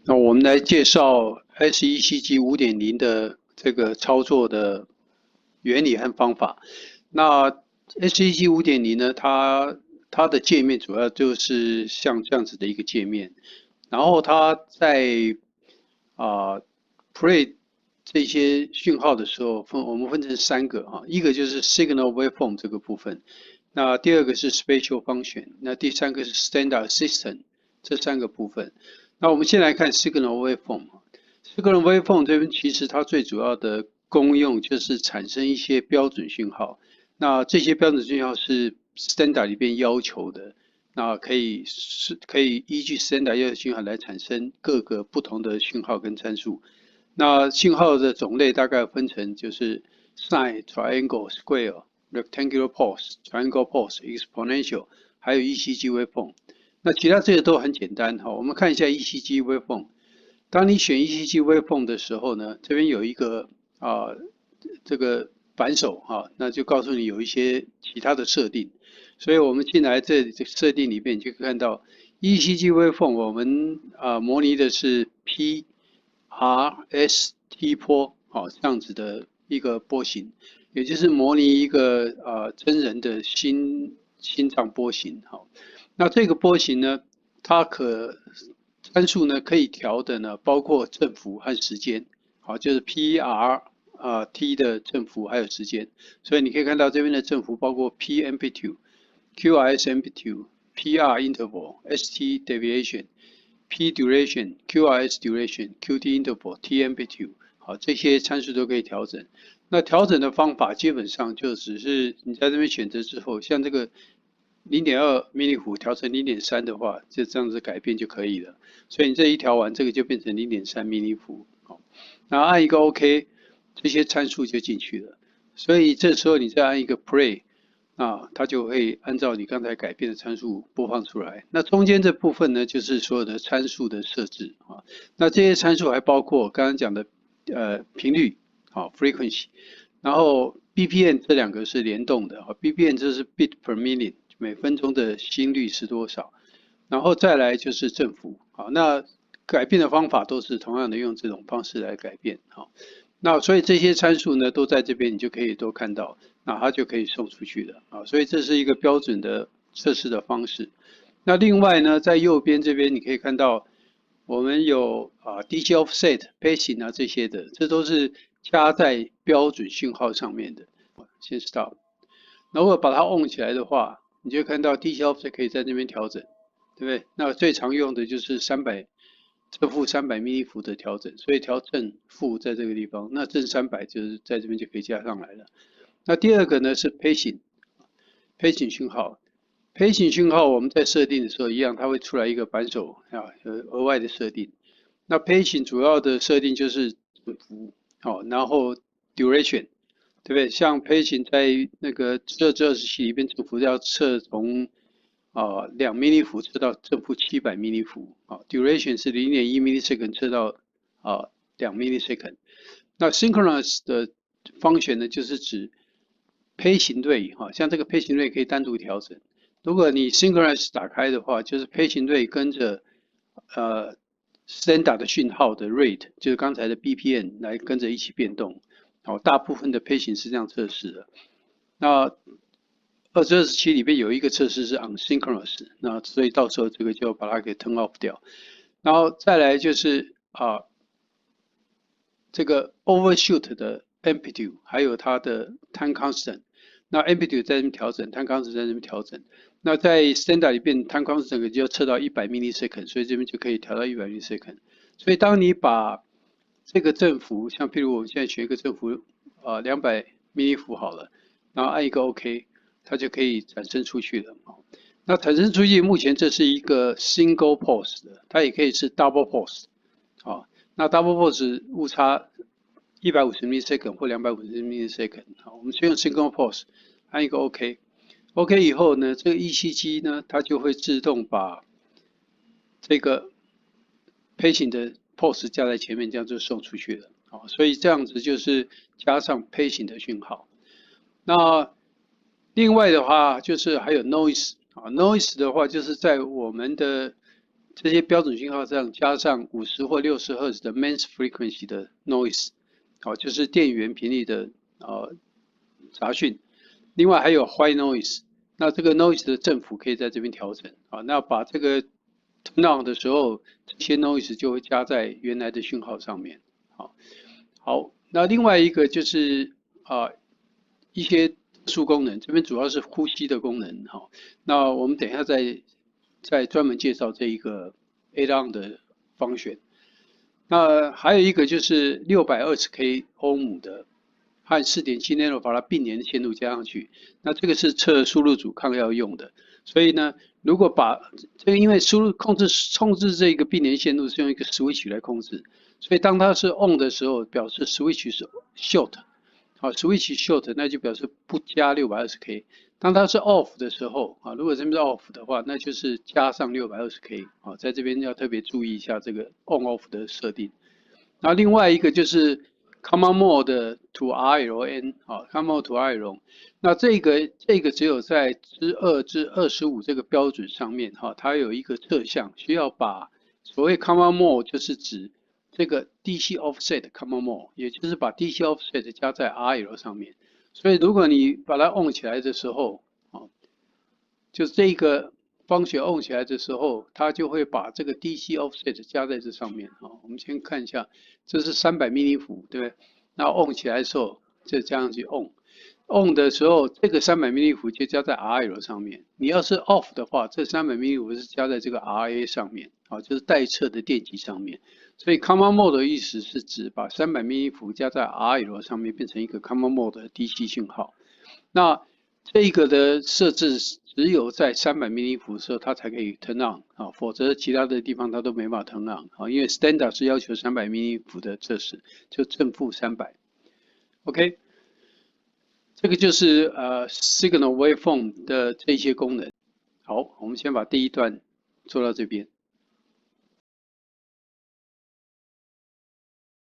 那我们来介绍 SECG 5.0的这个操作的原理和方法。那 SECG 5.0呢，它的界面主要就是像这样子的一个界面，然后它在play 这些讯号的时候，我们分成三个啊，一个就是 signal waveform 这个部分，那第二个是 spatial function，那第三个是 standard system，这三个部分。那我们先来看 signal waveform。signal waveform 这边其实它最主要的功用就是产生一些标准讯号。那这些标准讯号是 standard 里边要求的，那可以依据 standard 要求讯号来产生各个不同的讯号跟参数。那信号的种类大概分成就是 sine、triangle、square、rectangular pulse、triangle pulse、exponential，还有 ECG waveform。那其他这些都很简单哈。我们看一下 ECG waveform。当你选 ECG waveform 的时候呢，这边有一个这个扳手哈，那就告诉你有一些其他的设定。所以我们进来这设定里面就可以看到 ECG waveform，我们模拟的是 PRST 波，好这样子的一个波形，也就是模拟一个真人的心脏波形，好。那这个波形呢，它参数呢可以调的呢，包括振幅和时间，好，就是 T 的振幅还有时间。所以你可以看到这边的振幅包括 P amplitude、QRS amplitude、PR interval、ST deviation、P duration、QRS duration、QT interval、T amplitude，好，这些参数都可以调整。那调整的方法基本上就只是你在这边选择之后，像这个0.2 迷你伏调成0.3的话，就这样子改变就可以了。所以你这一调完，这个就变成0.3迷你伏。好，然后按一个 OK，这些参数就进去了。所以这时候你再按一个 Play，它就会按照你刚才改变的参数播放出来。那中间这部分呢，就是所有的参数的设置啊。那这些参数还包括刚刚讲的频率，好 frequency，然后 BPM 这两个是联动的啊，BPM 就是 bit per minute，每分钟的心率是多少，然后再来就是振幅，好，那改变的方法都是同样的用这种方式来改变，好，那所以这些参数呢都在这边，你就可以都看到，那它就可以送出去了啊，所以这是一个标准的测试的方式。那另外呢，在右边这边你可以看到，我们有DC offset、pacing 啊这些的，这都是加在标准讯号上面的。先 stop。如果把它 on 起来的话，你就看到 DC offset 可以在那边调整，对不对？那最常用的就是正负300 m 伏的调整，所以调正负在这个地方，那正300就是在这边就可以加上来了。那第二个呢是 pacing 讯号，pacing 讯号我们在设定的时候一样，它会出来一个扳手额外的设定。那 pacing 主要的设定就是幅，好，然后 duration，对不对？像 pacing 在那个这27里边，振幅要测从2 mini 伏测到正负700 mini 伏，duration 是0.1 millisecond 测到2 millisecond。那 synchronous 的方选呢，就是指胚形队像这个胚形队可以单独调整。如果你 synchronous 打开的话，就是胚形队跟着standard 的讯号的 rate，就是刚才的 BPM 来跟着一起变动。好，大部分的胚形是这样测试的。那2027里面有一个测试是 unsynchronous，那所以到时候这个就把它给 turn off 掉。然后再来就是这个 overshoot 的 amplitude，还有它的 time constant。那 amplitude 在这边调整，time constant 在这边调整。那在 standard 里边 time constant 就要测到100 millisecond，所以这边就可以调到100 millisecond。所以当你把这个振幅，像譬如我们现在选一个振幅200 milli 伏好了，然后按一个 OK，它就可以产生出去了。那产生出去，目前这是一个 single pulse 的，它也可以是 double pulse。那 double pulse 误差150 millisecond 或250 millisecond， 好，我们先用 single pulse， 按一个 OK，OK 以后呢，这个 ECG 呢，它就会自动把这个 pacing 的 pulse 加在前面，这样就送出去了。好，所以这样子就是加上 pacing 的讯号。那另外的话，就是还有 noise 的话，就是在我们的这些标准讯号上加上50或60赫兹的 mains frequency 的 noise， 好，就是电源频率的杂讯。另外还有 white noise， 那这个 noise 的振幅可以在这边调整啊。那把这个 turn on 的时候，这些 noise 就会加在原来的讯号上面。好，那另外一个就是一些特殊功能，这边主要是呼吸的功能。好，那我们等一下再专门介绍这一个 add-on 的方选。那还有一个就是620K 欧姆的和4.7 nano 把它并联的线路加上去，那这个是测输入阻抗要用的。所以呢，如果把这个因为输入控制这个并联线路是用一个 switch 来控制，所以当它是 on 的时候，表示 switch 是 short。好 ，switch short 那就表示不加620K。当它是 off 的时候，如果这边是 off 的话，那就是加上620K。在这边要特别注意一下这个 on off 的设定。那另外一个就是 common mode to RLN，common mode to RLN。那这个只有在之2至25这个标准上面，它有一个特项需要把所谓 common mode 就是指这个 DC offset common mode， 也就是把 DC offset 加在 RL 上面。所以如果你把它 on 起来的时候，就是这个方学 on 起来的时候，它就会把这个 DC offset 加在这上面。我们先看一下，这是300 mV， 对不对？那 on 起来的时候就加上去 on 的时候，这个300 mV 就加在 RL 上面。你要是 off 的话，这300 mV 是加在这个 RA 上面，就是待测的电极上面。所以 common mode 的意思是指把300 mV 加在 RL 上面，变成一个 common mode 的 DC 讯号。那这个的设置只有在300 mV 的时候它才可以 turn on，否则其他的地方它都没办法 turn on，因为 standard 是要求300 mV 的测试，就正负300。OK， 这个就是signal waveform 的这些功能。好，我们先把第一段做到这边。